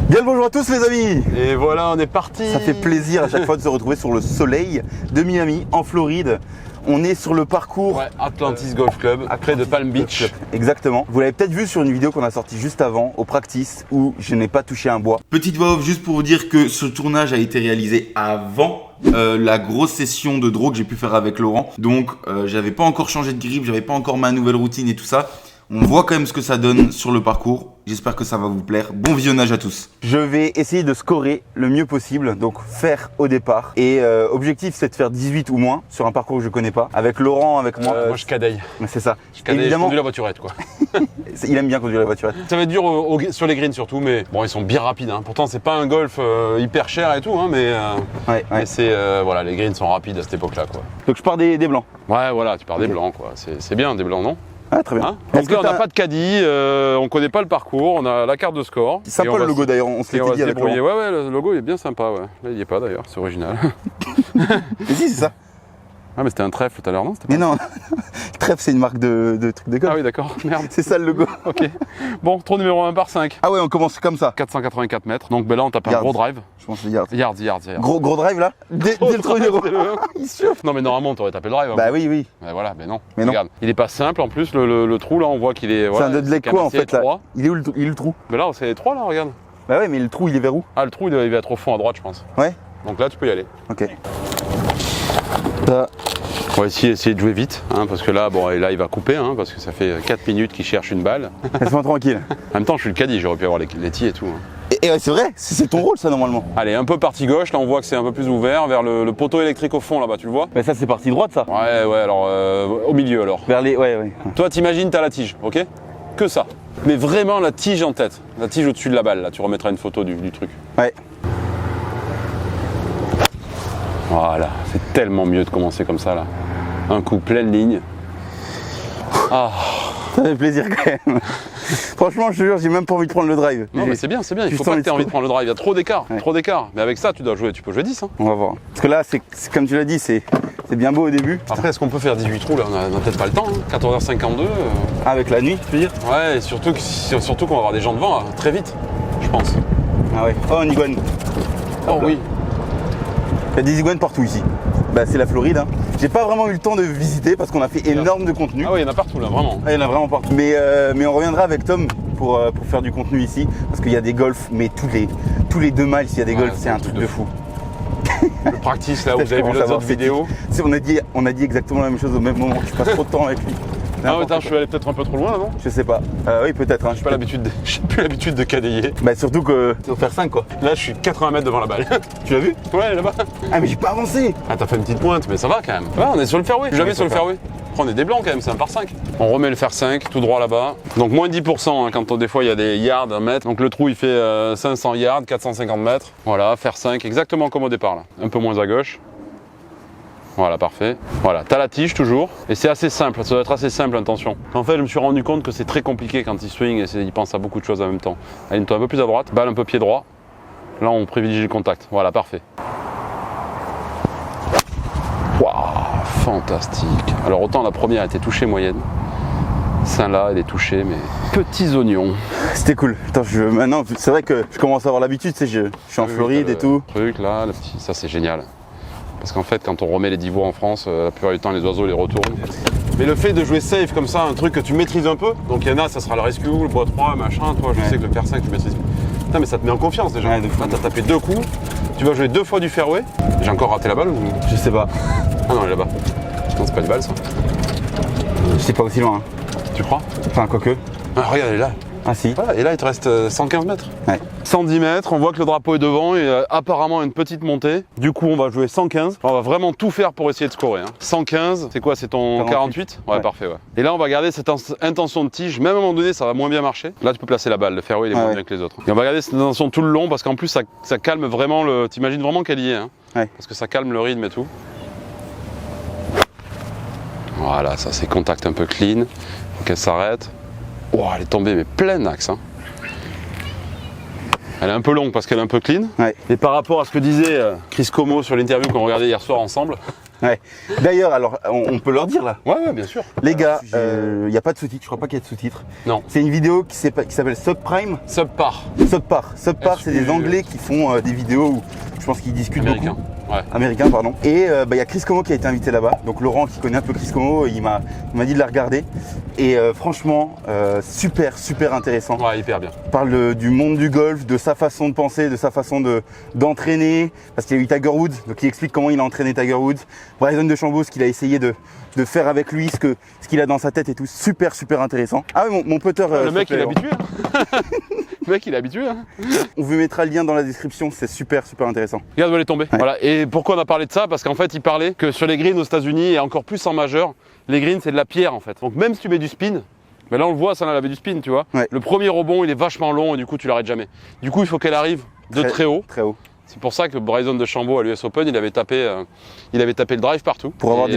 Bien le bonjour à tous les amis. Et voilà, on est parti. Ça fait plaisir à chaque fois de se retrouver sur le soleil de Miami, en Floride. On est sur le parcours Atlantis Golf Club, près de Palm Beach. Exactement. Vous l'avez peut-être vu sur une vidéo qu'on a sortie juste avant, au practice, où je n'ai pas touché un bois. Petite voix off juste pour vous dire que ce tournage a été réalisé avant la grosse session de draw que j'ai pu faire avec Laurent. Donc j'avais pas encore changé de grip, j'avais pas encore ma nouvelle routine et tout ça. On voit quand même ce que ça donne sur le parcours. J'espère que ça va vous plaire. Bon visionnage à tous. Je vais essayer de scorer le mieux possible, donc faire au départ. Et objectif, c'est de faire 18 ou moins sur un parcours que je connais pas. Avec Laurent, avec moi. Moi, je cadaille. C'est ça. Je cadaille, Évidemment, je conduis la voiturette, quoi. il aime bien conduire la voiturette. Ça va être dur sur les greens surtout, mais bon, ils sont bien rapides. Hein. Pourtant, c'est pas un golf hyper cher et tout, hein, mais c'est voilà, les greens sont rapides à cette époque-là, quoi. Donc je pars des blancs. Ouais, voilà, tu pars des blancs, quoi. C'est bien des blancs, non? Ah, très bien. Hein, donc là, on n'a pas de caddie, on connaît pas le parcours, on a la carte de score. C'est sympa le logo d'ailleurs, on se l'était dit avec Laurent. Ouais, le logo est bien sympa, ouais. Là, il n'y est pas d'ailleurs, c'est original. Mais si, c'est ça. Ah, mais c'était un trèfle tout à l'heure, non? Mais non, Trèfle, c'est une marque de trucs de golf. Ah oui, d'accord, merde. C'est ça le logo. Ok. Bon, trou numéro 1 par 5. Ah ouais, on commence comme ça. 484 mètres. Donc ben là, on tape un gros drive. Je pense que c'est yards. Yards. Gros drive là. Dès le trou numéro 1. Il chauffe. Non, mais normalement, t'aurais tapé le drive. Bah oui. Ben voilà, mais non. Mais non. Regarde, il est pas simple en plus, le trou là, on voit qu'il est. C'est Voilà, un Dudley quoi en fait là. Il est où le trou? Ben là, c'est les 3 là, regarde. Bah ouais, mais le trou il est vers où? Ah, le trou il va être au fond à droite, je pense. Ouais. Donc là, tu peux y aller. Ok. On va essayer de jouer vite, hein, parce que là, bon, et là, il va couper, hein, parce que ça fait 4 minutes qu'il cherche une balle. Laisse-moi tranquille. En même temps, je suis le caddie, j'aurais pu avoir les tis et tout. Hein. Et ouais, c'est vrai, c'est ton rôle ça normalement. Allez, un peu partie gauche, là on voit que c'est un peu plus ouvert, vers le poteau électrique au fond là-bas, tu le vois? Mais ça c'est partie droite ça. Ouais, alors au milieu alors. Vers les. Ouais. Toi, t'imagines, t'as la tige, ok? Que ça. Mais vraiment la tige en tête, la tige au-dessus de la balle, là, tu remettras une photo du truc. Ouais. Voilà, c'est tellement mieux de commencer comme ça là. Un coup pleine ligne. Ah. Ça fait plaisir quand même. Franchement, je te jure, j'ai même pas envie de prendre le drive. Non, mais c'est bien, il faut pas que tu aies envie de prendre le drive, il y a trop d'écart, Mais avec ça, tu peux jouer 10. Hein. On va voir. Parce que là, c'est comme tu l'as dit, c'est bien beau au début. Après, est-ce qu'on peut faire 18 trous là? On a peut-être pas le temps, hein. 14h52. Ah, avec la nuit, tu veux dire? Ouais, et surtout qu'on va avoir des gens devant, très vite, je pense. Ah ouais. Oh, un iguane. Oh oui. Il y a des iguanes partout ici. Bah, c'est la Floride. Hein. J'ai pas vraiment eu le temps de visiter parce qu'on a fait énorme de contenu. Ah oui, il y en a partout là, vraiment. Ah, il y en a vraiment partout. Mais on reviendra avec Tom pour faire du contenu ici. Parce qu'il y a des golfs, mais tous les 2 miles, s'il y a des golfs, c'est un truc de fou. Le practice là, où vous avez vu l'autre vidéo. On a dit exactement la même chose au même moment. Je passe trop de temps avec lui. Ah ouais, attends, je suis allé peut-être un peu trop loin là, non? Je sais pas. Oui, peut-être. Hein. J'ai plus l'habitude de cadayer. Bah, surtout que faut faire 5 quoi. Là, je suis 80 mètres devant la balle. Tu l'as vu? Ouais, là-bas. Ah, mais j'ai pas avancé. Ah, t'as fait une petite pointe, mais ça va quand même. Ouais, on est sur le fairway. Jamais sur le fairway. On est des blancs quand même, c'est un par 5. On remet le fer 5 tout droit là-bas. Donc moins 10% hein, quand des fois il y a des yards à mètre. Donc le trou il fait 500 yards, 450 mètres. Voilà, fer 5, exactement comme au départ là. Un peu moins à gauche. Voilà, parfait. Voilà, t'as la tige toujours. Et c'est assez simple, ça doit être assez simple, attention. En fait, je me suis rendu compte que c'est très compliqué quand il swing et il pense à beaucoup de choses en même temps. Aligne-toi un peu plus à droite, balle un peu pied droit. Là, on privilégie le contact. Voilà, parfait. Waouh, fantastique. Alors, autant la première était touchée moyenne. Celle-là, elle est touchée, mais petits oignons. C'était cool. Attends, maintenant, c'est vrai que je commence à avoir l'habitude, tu sais, je suis en Floride et tout. Truc là, ça c'est génial. Parce qu'en fait, quand on remet les divots en France, la plupart du temps, les oiseaux les retournent. Mais le fait de jouer safe comme ça, un truc que tu maîtrises un peu, donc il y en a, ça sera le rescue, le bois 3, machin, toi, je sais que le fer 5, tu maîtrises. Putain, mais ça te met en confiance déjà. Ouais, là, t'as tapé 2 coups, tu vas jouer 2 fois du fairway. J'ai encore raté la balle ou... Je sais pas. Ah non, elle est là-bas. Non, c'est pas une balle ça. C'est pas aussi loin. Hein. Tu crois? Enfin, quoique. Ah, regarde, elle est là. Ah si. Voilà, et là, il te reste 115 mètres. Ouais. 110 mètres, on voit que le drapeau est devant et apparemment une petite montée. Du coup, on va jouer 115. On va vraiment tout faire pour essayer de scorer. Hein. 115, c'est quoi? C'est ton 48? Ouais, parfait. Ouais. Et là, on va garder cette intention de tige. Même à un moment donné, ça va moins bien marcher. Là, tu peux placer la balle. Le fairway, il est moins bien que les autres. Et on va garder cette intention tout le long parce qu'en plus, ça calme vraiment le. T'imagines vraiment qu'elle y est. Hein. Ouais. Parce que ça calme le rythme et tout. Voilà, ça c'est contact un peu clean. Faut qu'elle s'arrête. Oh, elle est tombée, mais plein axe. Hein. Elle est un peu longue parce qu'elle est un peu clean. Ouais. Et par rapport à ce que disait Chris Como sur l'interview qu'on regardait hier soir ensemble, Ouais. D'ailleurs, alors, on peut leur dire là. Ouais, bien sûr. Les gars, il n'y a pas de sous-titres, je crois pas qu'il y ait de sous-titres. Non. C'est une vidéo qui s'appelle Subprime. Subpar. Subpar, c'est des Anglais qui font des vidéos où je pense qu'ils discutent Américain. beaucoup. Ouais. Américain, pardon. Et il y a Chris Como qui a été invité là-bas. Donc Laurent qui connaît un peu Chris Como, il m'a dit de la regarder. Et franchement, super intéressant. Ouais, hyper bien. Il parle du monde du golf, de sa façon de penser, de sa façon d'entraîner. Parce qu'il y a eu Tiger Woods, donc il explique comment il a entraîné Tiger Woods. Bryson DeChambeau, ce qu'il a essayé de faire avec lui, ce qu'il a dans sa tête et tout. Super intéressant. Ah oui, mon putter. Le mec, il est habitué. Le mec, il est habitué. Hein. On vous mettra le lien dans la description, c'est super intéressant. Regarde où elle est tombée. Ouais. Voilà. Et pourquoi on a parlé de ça? Parce qu'en fait, il parlait que sur les greens aux États-Unis et encore plus en majeur, les greens c'est de la pierre en fait. Donc même si tu mets du spin, mais là on le voit, ça en avait du spin, tu vois. Ouais. Le premier rebond il est vachement long et du coup tu l'arrêtes jamais. Du coup il faut qu'elle arrive de très haut. Très haut. C'est pour ça que Bryson DeChambeau à l'US Open, il avait tapé le drive partout. Pour avoir Et,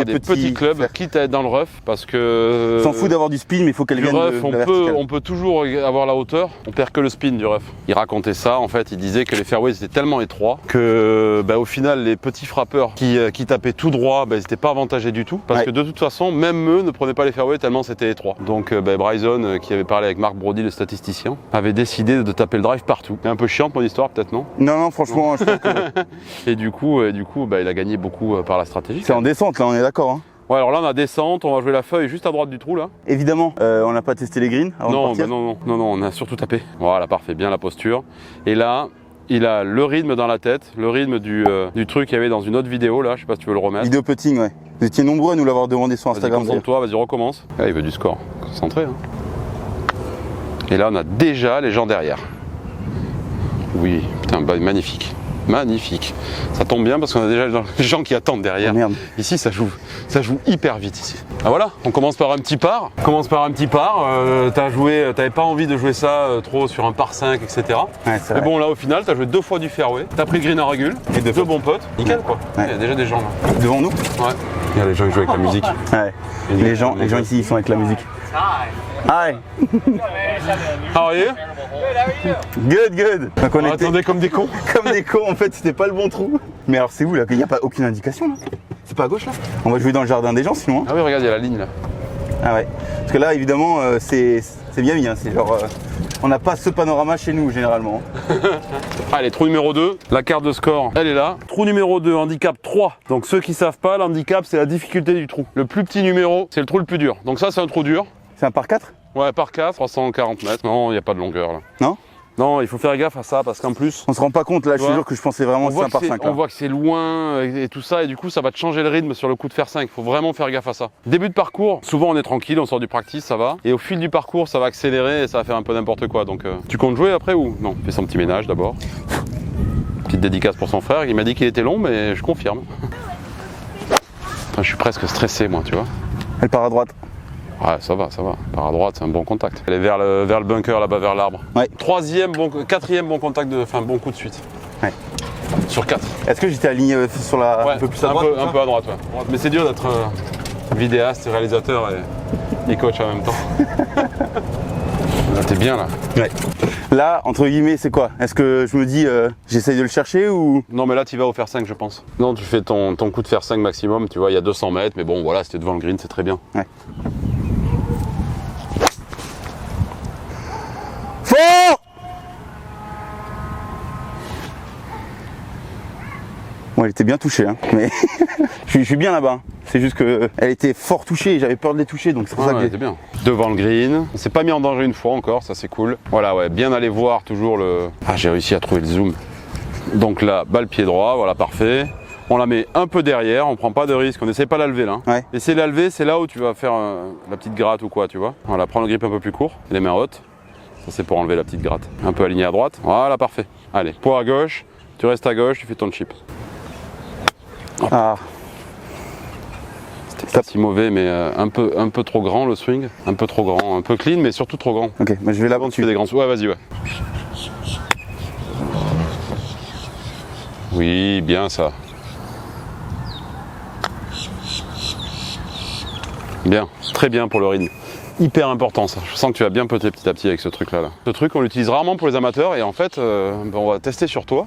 des petits clubs, faire. quitte à être dans le rough, parce que Il s'en fout d'avoir du spin, mais il faut qu'elle du vienne rough, de la verticale. on peut toujours avoir la hauteur, on perd que le spin du rough. Il racontait ça, en fait, il disait que les fairways étaient tellement étroits que au final les petits frappeurs qui tapaient tout droit, ils n'étaient pas avantagés du tout, parce Ouais. que de toute façon, même eux ne prenaient pas les fairways tellement c'était étroit. Donc Bryson, qui avait parlé avec Mark Brody, le statisticien, avait décidé de taper le drive partout. C'est un peu chiant mon histoire peut-être, non? Non, franchement, je pense que Et du coup, il a gagné beaucoup par la stratégie. c'est en descente là, on est d'accord. Hein. Ouais, alors là on a descente, on va jouer la feuille juste à droite du trou là. Évidemment, on n'a pas testé les greens avant de Non, partir. non, on a surtout tapé. Voilà, parfait, bien la posture. Et là, il a le rythme dans la tête, le rythme du truc qu'il y avait dans une autre vidéo là, je sais pas si tu veux le remettre. Vidéo putting, ouais. Vous étiez nombreux à nous l'avoir demandé sur Vas-y, Instagram. concentre-toi, vas-y, recommence. Ah, il veut du score, concentré. Hein. Et là, on a déjà les gens derrière. Oui, putain, magnifique. Magnifique. Ça tombe bien parce qu'on a déjà les gens qui attendent derrière. Oh, merde. Ici, ça joue hyper vite ici. Ah voilà, on commence par un petit par. T'avais pas envie de jouer ça trop sur un par 5, etc. Ouais, c'est Mais vrai. bon, là au final, t'as joué 2 fois du fairway, t'as pris green en régule, Et deux deux bons potes, nickel quoi. Ouais. Il y a déjà des gens là. Devant nous. Ouais. Il y a les gens qui jouent avec la musique. Ouais. Les gens ici, ils sont avec la musique. Hi. How are you? Good. Donc on était Attendez comme des cons. comme des cons, en fait, c'était pas le bon trou. Mais alors c'est où là? Il n'y a pas aucune indication là. C'est pas à gauche là? On va jouer dans le jardin des gens sinon. Hein. Ah oui, regarde, il y a la ligne là. Ah ouais. Parce que là, évidemment, c'est bien mis. Hein. C'est genre, on n'a pas ce panorama chez nous généralement. Allez, trou numéro 2, la carte de score, elle est là. Trou numéro 2, handicap 3. Donc ceux qui savent pas, l'handicap c'est la difficulté du trou. Le plus petit numéro, c'est le trou le plus dur. Donc ça c'est un trou dur. C'est un par 4? Ouais, par 4, 340 mètres. Non, il n'y a pas de longueur là. Non? Non, il faut faire gaffe à ça parce qu'en plus, On se rend pas compte là, je te Ouais. jure que je pensais vraiment que c'est un par 5. on voit que c'est loin et tout ça, et du coup ça va te changer le rythme sur le coup de fer 5. Il faut vraiment faire gaffe à ça. Début de parcours, souvent on est tranquille, on sort du practice, ça va. Et au fil du parcours, ça va accélérer et ça va faire un peu n'importe quoi. Donc tu comptes jouer après ou non? Fais son petit ménage d'abord. Petite dédicace pour son frère, il m'a dit qu'il était long, mais je confirme. Enfin, je suis presque stressé moi, tu vois. Elle part à droite. Ouais, ça va. Par à droite, c'est un bon contact. Elle est vers le bunker là-bas, vers l'arbre. Ouais. Quatrième bon contact, bon coup de suite. Ouais. Sur 4. Est-ce que j'étais aligné sur la Ouais, un peu plus à droite? un peu à droite, ouais. Mais c'est dur d'être vidéaste, réalisateur et coach en même temps. Là, t'es bien là. Ouais. Là, entre guillemets, c'est quoi? Est-ce que je me dis, j'essaye de le chercher ou? Non, mais là, tu vas au fer 5, je pense. Non, tu fais ton coup de fer 5 maximum, tu vois, il y a 200 mètres, mais bon, voilà, c'était devant le green, c'est très bien. Ouais. Fort! Bon, elle était bien touchée, hein, mais je suis bien là-bas. C'est juste que elle était fort touchée et j'avais peur de les toucher, donc c'est pour ça que c'était bien. Devant le green, on s'est pas mis en danger une fois encore, ça c'est cool. Voilà, ouais, bien aller voir toujours le... Ah, j'ai réussi à trouver le zoom. Donc là, balle pied droit, voilà, parfait. On la met un peu derrière, on prend pas de risque, on n'essaie pas de la lever là. Ouais. Essayer de la lever, c'est là où tu vas faire la petite gratte ou quoi, tu vois. Voilà, prends le grip un peu plus court, les mains hautes. Ça c'est pour enlever la petite gratte. Un peu aligné à droite, voilà, parfait. Allez, poids à gauche, tu restes à gauche, tu fais ton chip. Ah, C'était pas si mauvais, mais un peu trop grand le swing. Un peu trop grand, un peu clean, mais surtout trop grand. ok, bah, je vais là Avant, tu fais des grands swings. Ouais, vas-y, ouais. Oui, bien ça. Bien, très bien pour le rythme. Hyper important ça. Je sens que tu vas bien poter petit à petit avec ce truc là. Ce truc on l'utilise rarement pour les amateurs et en fait on va tester sur toi.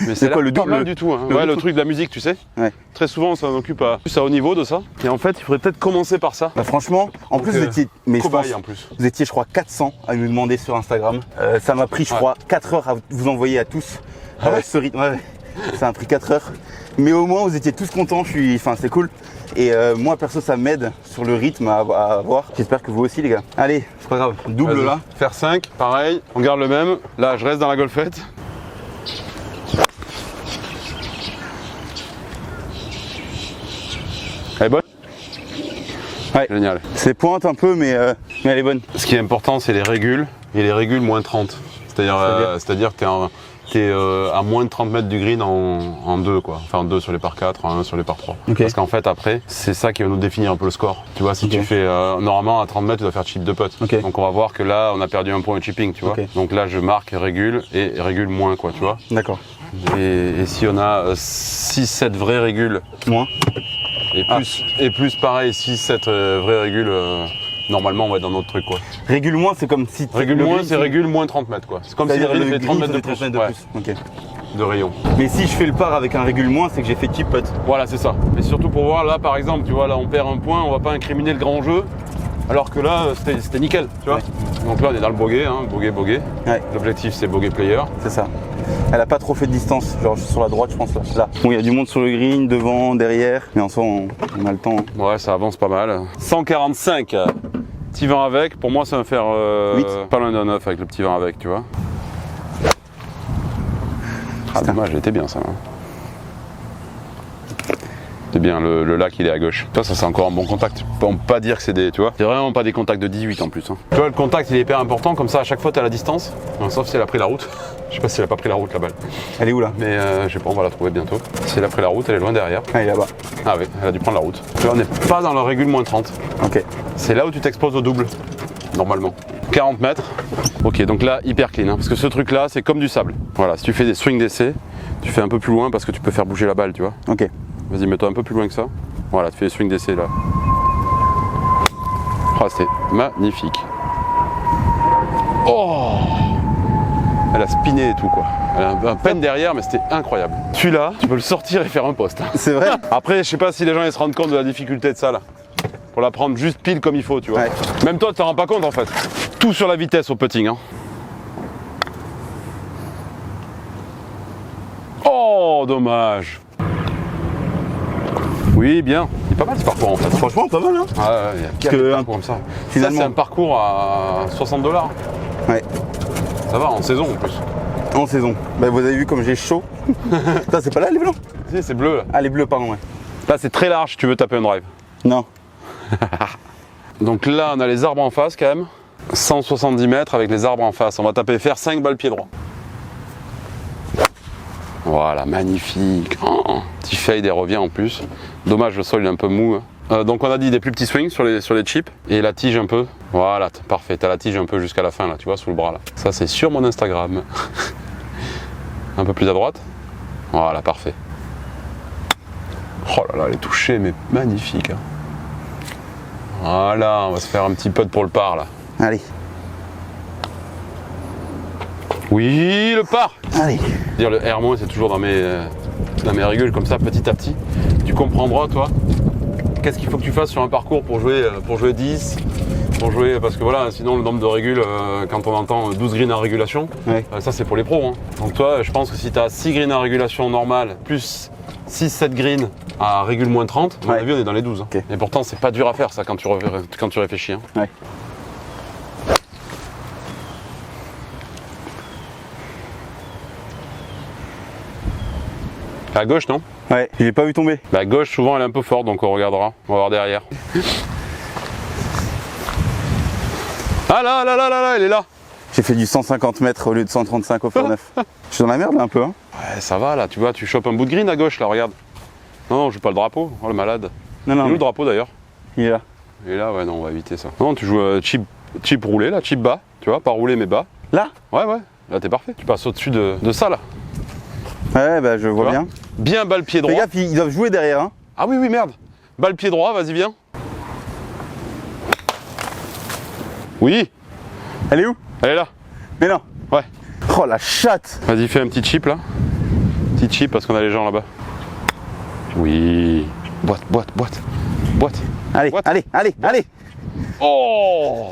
Mais c'est quoi, le pas double mal du tout. Hein. Ouais, le truc de la musique, tu sais. Ouais. Très souvent, on s'en occupe plus à haut niveau de ça. Et en fait, il faudrait peut-être commencer par ça. Bah franchement, en plus vous étiez, mais je pense, cobaye en plus. vous étiez je crois 400 à nous demander sur Instagram. Ça m'a pris je crois 4 heures à vous envoyer à tous ce rythme. Ouais, ça m'a pris 4 heures. Mais au moins vous étiez tous contents, enfin c'est cool. Et moi perso ça m'aide sur le rythme à avoir. J'espère que vous aussi les gars. Allez, c'est pas grave, double là. Faire 5, pareil, on garde le même. Là, je reste dans la golfette. Elle est bonne? Ouais. Génial. C'est pointe un peu mais elle est bonne. Ce qui est important, c'est les régules. Et les régules moins 30. C'est-à-dire que tu es à moins de 30 mètres du green en 2 quoi. Enfin en 2 sur les par 4, en 1 sur les par 3. Okay. Parce qu'en fait après, c'est ça qui va nous définir un peu le score. Tu vois, si tu fais normalement à 30 mètres, tu dois faire chip de putt. Okay. Donc on va voir que là, on a perdu un point au chipping, tu vois. Okay. Donc là, je marque régule et régule moins quoi, tu vois. D'accord. Et si on a 6-7 vraies régules moins et plus pareil 6-7 vraies régules normalement on va être dans notre truc quoi. Régule moins c'est comme si régule moins c'est régule moins 30 mètres quoi. C'est comme si le green fait 30 mètres de plus. Ouais. Okay. De rayon. Mais si je fais le par avec un régule moins, c'est que j'ai fait chip putt. Voilà, c'est ça. Mais surtout pour voir là par exemple, tu vois là on perd un point, on va pas incriminer le grand jeu. Alors que là c'était nickel, tu vois. Ouais. Donc là on est dans le bogey, hein, bogey. Ouais. L'objectif c'est bogey player. C'est ça. Elle a pas trop fait de distance, genre sur la droite je pense là. Bon il y a du monde sur le green, devant, derrière, mais en soi on a le temps. Ouais ça avance pas mal. 145, petit vent avec, pour moi ça va faire pas loin d'un 9 avec le petit vent avec, tu vois. Ah dommage, elle était bien ça. Hein. C'est bien, le lac il est à gauche. Ça c'est encore un bon contact. On peut pas dire que c'est des, tu vois. C'est vraiment pas des contacts de 18 en plus. Hein. Tu vois le contact il est hyper important, comme ça à chaque fois tu as la distance. Non, sauf si elle a pris la route. Je sais pas si elle a pas pris la route la balle. Elle est où là? Mais je sais pas, on va la trouver bientôt. Si elle a pris la route, elle est loin derrière. Ah elle est là-bas. Ah oui, elle a dû prendre la route. Tu vois, on n'est pas dans le régule moins 30. Ok. C'est là où tu t'exposes au double, normalement. 40 mètres. Ok, donc là hyper clean, hein, parce que ce truc là c'est comme du sable. Voilà, si tu fais des swings d'essai, tu fais un peu plus loin parce que tu peux faire bouger la balle, tu vois. Ok. Vas-y, mets-toi un peu plus loin que ça. Voilà, tu fais les swings d'essai là. Oh, c'était magnifique. Oh! Elle a spiné et tout quoi. Elle a un peine derrière, mais c'était incroyable. Celui-là, tu peux le sortir et faire un poste. C'est vrai? Après, je sais pas si les gens ils se rendent compte de la difficulté de ça là. Pour la prendre juste pile comme il faut, tu vois. Ouais. Même toi, tu t'en rends pas compte en fait. Tout sur la vitesse au putting. Hein. Oh, dommage. Oui, bien. Il est pas mal ce parcours en fait. Franchement, pas mal hein. Ah ouais, il y a quelques parcours comme ça. Finalement, ça, c'est un parcours à $60. Ouais. Ça va, en saison en plus. En saison. Bah, vous avez vu comme j'ai chaud. Ça, c'est pas là les blancs? Si, c'est bleu là. Ah, les bleus, pardon, ouais. Là, c'est très large si tu veux taper un drive. Non. Donc là, on a les arbres en face quand même. 170 mètres avec les arbres en face. On va taper faire 5 balles pied droit. Voilà, magnifique. Oh, petit fade et revient en plus. Dommage, le sol il est un peu mou. Donc on a dit des plus petits swings sur les chips et la tige un peu. Voilà, parfait. T'as la tige un peu jusqu'à la fin là, tu vois, sous le bras là. Ça c'est sur mon Instagram. Un peu plus à droite. Voilà, parfait. Oh là là, elle est touchée, mais magnifique. Hein. Voilà, on va se faire un petit putt pour le par là. Allez. Oui, le par. Allez. Dire le R- c'est toujours dans mes régules comme ça, petit à petit. Tu comprendras, toi, qu'est-ce qu'il faut que tu fasses sur un parcours pour jouer 10, pour jouer, parce que voilà, sinon le nombre de régules, quand on entend 12 greens en régulation, ouais. Ça c'est pour les pros. Hein. Donc toi, je pense que si tu as 6 greens en régulation normale, plus 6-7 greens à régule moins 30, à mon avis, on est dans les 12. Hein. Okay. Et pourtant, c'est pas dur à faire ça quand tu réfléchis. Hein. Ouais. À gauche, non? Ouais, j'ai pas vu tomber. Bah à gauche, souvent elle est un peu forte, donc on regardera. On va voir derrière. Ah là, elle est là. J'ai fait du 150 mètres au lieu de 135 au fur 9. Je suis dans la merde là un peu. Hein. Ouais, ça va là, tu vois, tu chopes un bout de green à gauche là, regarde. Non, je joue pas le drapeau, oh le malade. Non, il est où le drapeau d'ailleurs? Il est là. Il est là, ouais, non, on va éviter ça. Non, tu joues chip roulé là, chip bas, tu vois, pas roulé mais bas. Là? Ouais, là t'es parfait. Tu passes au-dessus de ça là. Ouais, bah je vois bien. Bien balle pied droit. Fais gaffe, ils doivent jouer derrière. Hein. Ah oui, merde. Balle pied droit, vas-y, viens. Oui. Elle est où? Elle est là. Mais non. Ouais. Oh la chatte. Vas-y, fais un petit chip là. Petit chip parce qu'on a les gens là-bas. Oui. Boîte, boîte, boîte. Boîte. Allez, What? allez, allez, allez. Oh.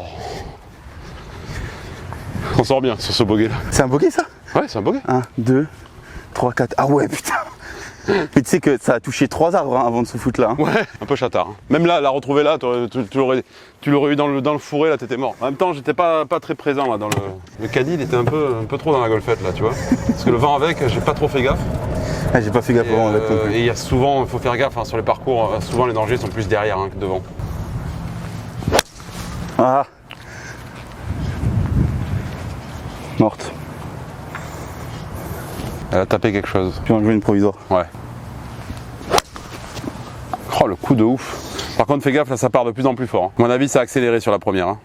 On sort bien sur ce bogey là. C'est un bogey ça? Ouais, c'est un bogey. 1, 2, 3, 4. Ah ouais, putain. Mais tu sais que ça a touché 3 arbres hein, avant de se foutre là. Hein. Ouais, un peu chatard. Hein. Même là, la retrouver là, tu l'aurais eu dans le fourré, là, t'étais mort. En même temps, j'étais pas très présent là dans le caddie, il était un peu trop dans la golfette là, tu vois. Parce que le vent avec, j'ai pas trop fait gaffe. Ah, j'ai pas fait gaffe avant avec non plus. Et il y a souvent, il faut faire gaffe hein, sur les parcours, souvent les dangers sont plus derrière hein, que devant. Ah. Morte. Elle a tapé quelque chose. Je vais en jouer une provisoire. Ouais. Oh, le coup de ouf. Par contre, fais gaffe, là, ça part de plus en plus fort. Hein. À mon avis, ça a accéléré sur la première. Hein.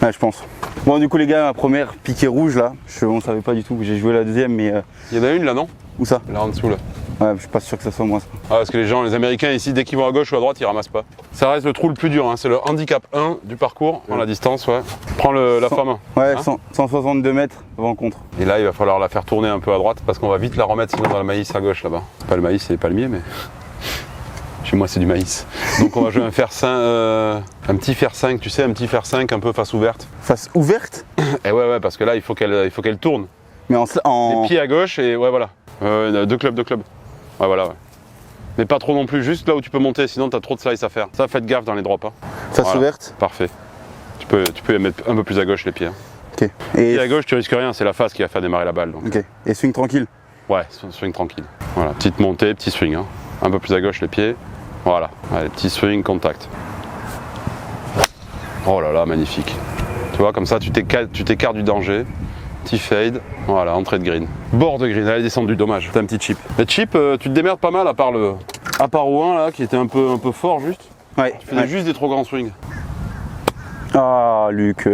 Ouais, je pense. Bon, du coup, les gars, ma première piquée rouge là, on savait pas du tout que j'ai joué la deuxième, mais. Il y en a une là, non? Où ça? Là en dessous, là. Ouais, je suis pas sûr que ça soit moi ça. Ah, parce que les Américains ici, dès qu'ils vont à gauche ou à droite, ils ramassent pas. Ça reste le trou le plus dur, hein. C'est le handicap 1 du parcours, en la distance, ouais. Prends la femme. Ouais, Hein 162 mètres rencontre. Et là, il va falloir la faire tourner un peu à droite parce qu'on va vite la remettre sinon dans le maïs à gauche là-bas. Pas le maïs, c'est les palmiers, mais. Chez moi, c'est du maïs. Donc, on va jouer un fer 5, un petit fer 5, tu sais, un petit fer 5 un peu face ouverte. Face ouverte? Et ouais, parce que là, il faut qu'elle tourne. Mais Les pieds à gauche et ouais, voilà. Deux clubs. Ouais, voilà, ouais. Mais pas trop non plus, juste là où tu peux monter, sinon t'as trop de slice à faire. Ça, faites gaffe dans les drops. Hein. Face voilà. ouverte? Parfait. Tu peux mettre un peu plus à gauche les pieds. Hein. Ok. Et à gauche, tu risques rien, c'est la face qui va faire démarrer la balle. Donc. Ok. Et swing tranquille? Ouais, swing tranquille. Voilà, petite montée, petit swing. Hein. Un peu plus à gauche les pieds. Voilà, allez, petit swing, contact. Oh là là, magnifique. Tu vois, comme ça, tu t'écartes du danger. Petit fade, voilà, entrée de green. Bord de green, elle est descendue, dommage. C'est un petit chip. Le chip, tu te démerdes pas mal à part au 1 là, qui était un peu fort juste. Ouais. Tu faisais juste des trop grands swings. Ah, Luc.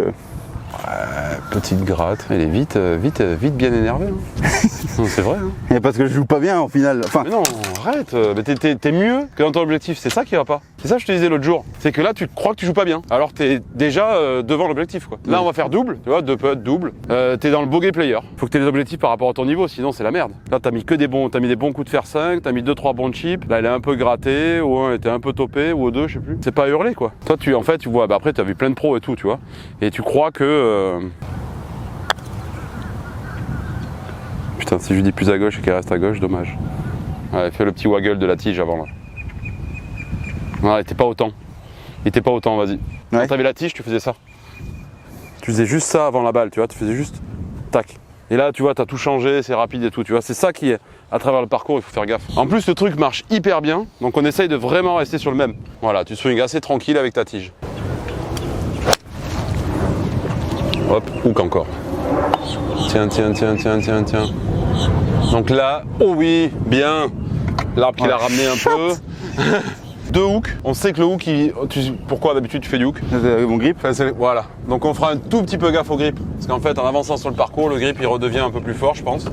Petite gratte. Elle est vite bien énervée. Hein. Non, c'est vrai. Hein. Et parce que je joue pas bien au final. Enfin. Mais non, arrête. Mais t'es mieux que dans ton objectif. C'est ça qui va pas. C'est ça que je te disais l'autre jour. C'est que là, tu crois que tu joues pas bien. Alors t'es déjà devant l'objectif. Quoi. Là, on va faire double. Tu vois, 2 putts, double. T'es dans le bogey player. Faut que t'aies les objectifs par rapport à ton niveau. Sinon, c'est la merde. Là, t'as mis des bons coups de fer 5. T'as mis 2-3 bons chips. Là, elle est un peu grattée. Au 1, elle était un peu topée. Ou au 2, je sais plus. C'est pas hurler quoi. Toi, tu vois. Bah, après, t'as vu plein de pros et tout, tu vois. Et tu crois que. Putain, si je dis plus à gauche et qu'elle reste à gauche, dommage. Ouais, fais le petit waggle de la tige avant là. Ouais, il était pas autant. Vas-y. Ouais. Quand t'avais la tige, tu faisais ça. Tu faisais juste ça avant la balle, tu vois, tu faisais juste tac. Et là, tu vois, t'as tout changé, c'est rapide et tout, tu vois. C'est ça qui est, à travers le parcours, il faut faire gaffe. En plus, le truc marche hyper bien, donc on essaye de vraiment rester sur le même. Voilà, tu swings assez tranquille avec ta tige. Hop, hook encore. Tiens. Donc là, oh oui, bien. L'arbre qui l'a ramené un peu. 2 hooks. On sait que le hook, pourquoi d'habitude tu fais du hook? Avec mon grip. Voilà. Donc on fera un tout petit peu gaffe au grip. Parce qu'en fait, en avançant sur le parcours, le grip il redevient un peu plus fort, je pense.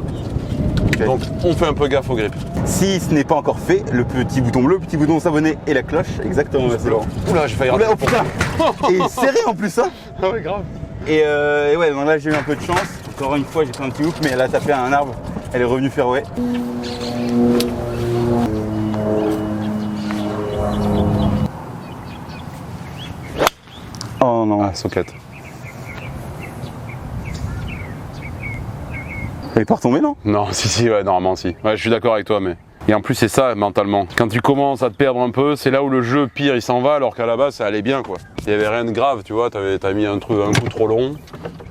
Okay. Donc on fait un peu gaffe au grip. Si ce n'est pas encore fait, le petit bouton bleu, le petit bouton s'abonner et la cloche, exactement. Oula, j'ai failli rater. Oh putain. Et serré en plus ça. Ah ouais, grave. Et ouais, donc là j'ai eu un peu de chance. Encore une fois, j'ai fait un petit hook, mais elle a tapé à un arbre. Elle est revenue fairway. Oh non. Ah, socket. Elle est pas retombée, non? Non, si, ouais, normalement, si. Ouais, je suis d'accord avec toi, mais. Et en plus, c'est ça, mentalement. Quand tu commences à te perdre un peu, c'est là où le jeu, pire, il s'en va, alors qu'à la base, ça allait bien, quoi. Il n'y avait rien de grave, tu vois. T'as mis un coup trop long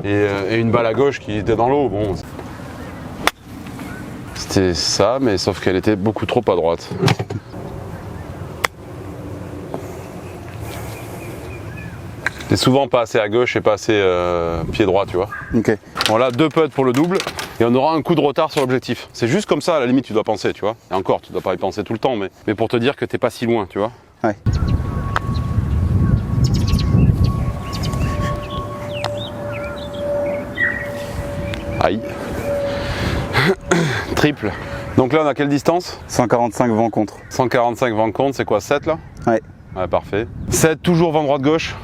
et une balle à gauche qui était dans l'eau. Bon. C'était ça, mais sauf qu'elle était beaucoup trop à droite. T'es souvent pas assez à gauche et pas assez pied droit, tu vois. Ok. Voilà, 2 putts pour le double et on aura un coup de retard sur l'objectif. C'est juste comme ça, à la limite, tu dois penser, tu vois. Et encore, tu dois pas y penser tout le temps, mais pour te dire que t'es pas si loin, tu vois. Ouais. Aïe. Triple. Donc là, on a quelle distance? 145 vent contre. 145 vent contre, c'est quoi, 7 là? Ouais. Ouais, parfait. 7, toujours vent droite-gauche.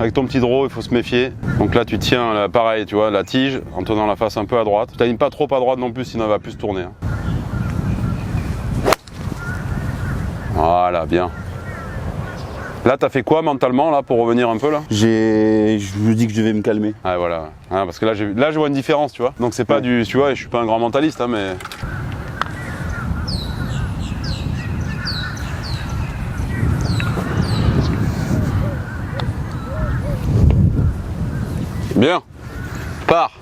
Avec ton petit draw, il faut se méfier. Donc là, tu tiens, là, pareil, tu vois, la tige, en tenant la face un peu à droite. Tu t'alignes pas trop à droite non plus, sinon elle va plus tourner. Hein. Voilà, bien. Là, t'as fait quoi mentalement là pour revenir un peu là? Je me dis que je vais me calmer. Ah voilà, ah, parce que là je vois une différence, tu vois. Donc c'est pas du, tu vois, je suis pas un grand mentaliste, hein, mais. Bien, pars.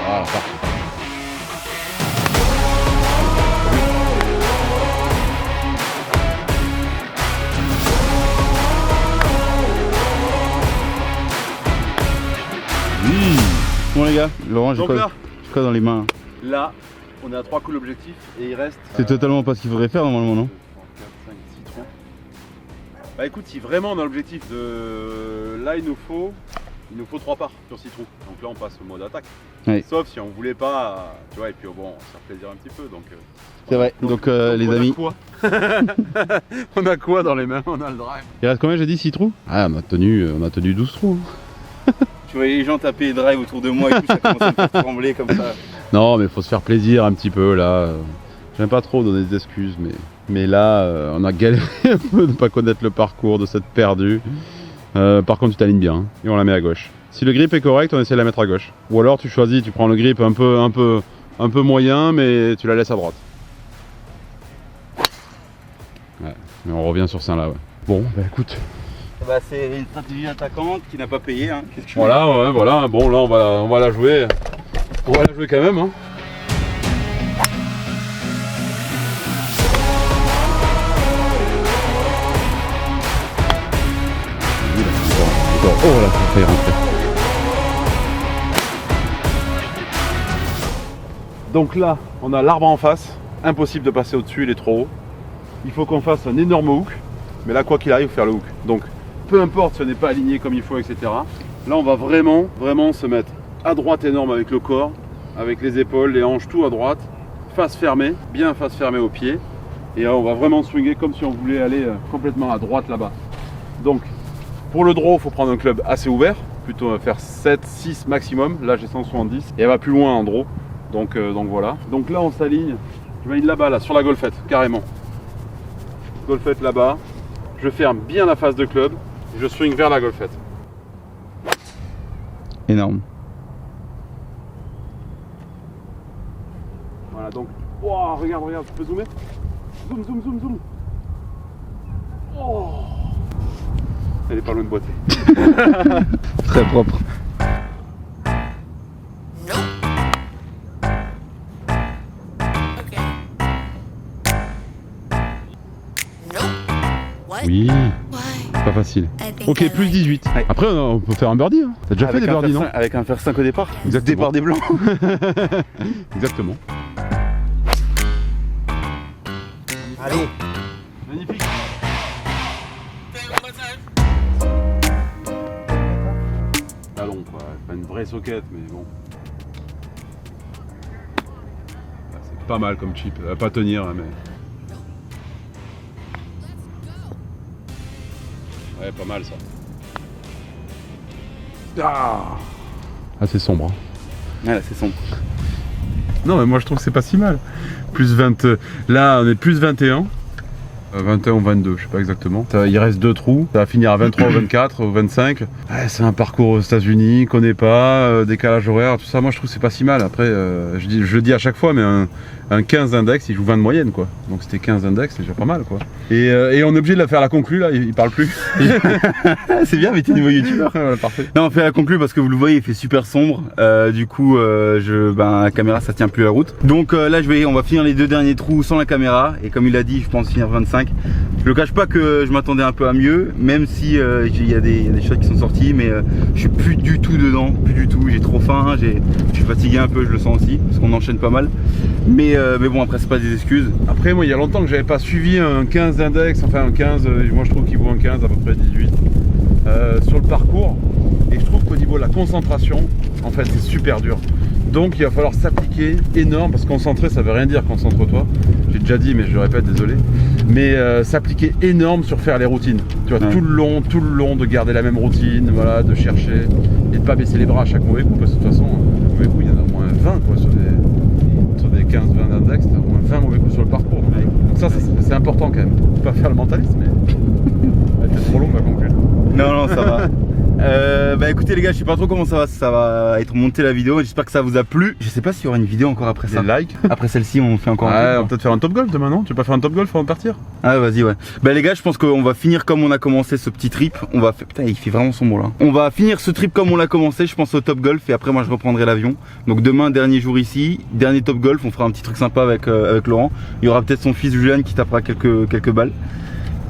Voilà, pars. Bon les gars, Laurent, j'ai Donc là, quoi dans les mains? Là, on est à 3 coups l'objectif et il reste. C'est totalement pas ce qu'il faudrait faire normalement, non? 3, 4, 5, 6 trous. Bah écoute, si vraiment on a l'objectif de. Là, il nous faut 3 parts sur 6 trous. Donc là, on passe au mode attaque. Oui. Sauf si on voulait pas, tu vois, et puis bon, on se faire plaisir un petit peu. Donc, c'est vrai. Donc les amis. Quoi on a quoi dans les mains? On a le drive. Il reste combien, j'ai dit 6 trous? Ah, on a tenu 12 trous. Tu voyais les gens taper les drives autour de moi et tout, ça commençait à me faire trembler comme ça. Non, mais faut se faire plaisir un petit peu là. J'aime pas trop donner des excuses, mais là, on a galéré un peu de pas connaître le parcours, de s'être perdu. Par contre, tu t'alignes bien hein, et on la met à gauche. Si le grip est correct, on essaie de la mettre à gauche. Ou alors tu choisis, tu prends le grip un peu moyen, mais tu la laisses à droite. Ouais, mais on revient sur ça là, ouais. Bon, bah écoute. Bah, c'est une stratégie attaquante qui n'a pas payé. Hein. Qu'est-ce que tu Voilà, ouais, voilà. Bon, là, on va la jouer. On va la jouer quand même. Hein. Oh là, ça fait rentrer. Donc là, on a l'arbre en face. Impossible de passer au-dessus, il est trop haut. Il faut qu'on fasse un énorme hook. Mais là, quoi qu'il arrive, il faut faire le hook. Donc, peu importe si on n'est pas aligné comme il faut, etc. Là, on va vraiment se mettre à droite énorme avec le corps, avec les épaules, les hanches, tout à droite, face fermée, bien face fermée au pied. Et là, on va vraiment swinger comme si on voulait aller complètement à droite là-bas. Donc, pour le draw, il faut prendre un club assez ouvert, plutôt faire 7, 6 maximum. Là, j'ai 170 et elle va plus loin en draw. Donc voilà. Donc là, on s'aligne. Je m'aligne là-bas, là, sur la golfette, carrément. Golfette là-bas. Je ferme bien la face de club. Je swing vers la golfette. Énorme. Voilà, donc. Oh, regarde, tu peux zoomer? Zoom. Oh. Elle est pas loin de boiter. Très propre. Oui, pas facile. Ok, plus 18. Ouais. Après, on peut faire un birdie. Hein. T'as déjà fait des birdies, non? Avec un fer 5 au départ. Exactement. Départ des blancs. Exactement. Allez. Magnifique. Ballon, quoi. Pas une vraie socket, mais bon. C'est pas mal comme chip. Elle va pas tenir, hein, mais. Ouais, pas mal ça. Ah, c'est sombre. Hein. Voilà, c'est sombre. Non, mais moi je trouve que c'est pas si mal. Plus 20. Là, on est plus 21. 21 ou 22, je sais pas exactement. Il reste 2 trous. Ça va finir à 23 ou 24 ou 25. Ouais, c'est un parcours aux États-Unis, connaît pas, décalage horaire, tout ça. Moi je trouve que c'est pas si mal. Après, je le dis à chaque fois, mais un 15 d'index, il joue 20 de moyenne quoi. Donc c'était 15 d'index, c'est déjà pas mal quoi. Et on est obligé de la faire la conclue là, il parle plus. C'est bien, mais t'es nouveau youtubeur. Voilà, parfait. Non, on fait la conclue parce que vous le voyez, il fait super sombre. Du coup, la caméra ça tient plus la route. Donc là, on va finir les 2 derniers trous sans la caméra. Et comme il a dit, je pense finir 25. Je le cache pas que je m'attendais un peu à mieux, même si il y a des choses qui sont sorties, mais je suis plus du tout dedans, plus du tout. J'ai trop faim, je suis fatigué un peu, je le sens aussi, parce qu'on enchaîne pas mal. Mais bon, après c'est pas des excuses. Après moi il y a longtemps que j'avais pas suivi un 15 d'index, enfin un 15, moi je trouve qu'il vaut un 15 à peu près 18 sur le parcours. Et je trouve qu'au niveau de la concentration, en fait c'est super dur. Donc il va falloir s'appliquer énorme, parce que concentrer ça veut rien dire, concentre-toi. J'ai déjà dit mais je le répète, désolé. Mais s'appliquer énorme sur faire les routines. Tu vois, tout le long de garder la même routine, voilà, de chercher et de pas baisser les bras à chaque mauvais coup, parce que de toute façon, mauvais coup il y en a au moins 20 quoi, sur des 15-20 d'index, t'as au moins 20 mauvais coups sur le parcours. ça c'est important quand même. Faut pas faire le mentaliste, mais. T'es trop long, ma conclure. Non, ça va. Bah écoutez les gars, je sais pas trop comment ça va être monté la vidéo. J'espère que ça vous a plu. Je sais pas s'il y aura une vidéo encore après ça. Des likes. Après celle-ci, on fait encore Ouais, un on va peut-être faire un top golf demain, non? Tu veux pas faire un top golf avant de partir? Ah vas-y ouais. Bah les gars, je pense qu'on va finir comme on a commencé ce petit trip. On va putain, il fait vraiment sombre là. On va finir ce trip comme on l'a commencé, je pense au top golf et après moi je reprendrai l'avion. Donc demain dernier jour ici, dernier top golf, on fera un petit truc sympa avec Laurent. Il y aura peut-être son fils Julien qui tapera quelques balles.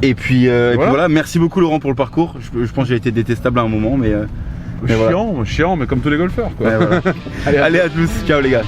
Et puis voilà, merci beaucoup Laurent pour le parcours. Je pense que j'ai été détestable à un moment mais chiant, mais comme tous les golfeurs quoi. Ouais, voilà. Allez à tous, ciao les gars.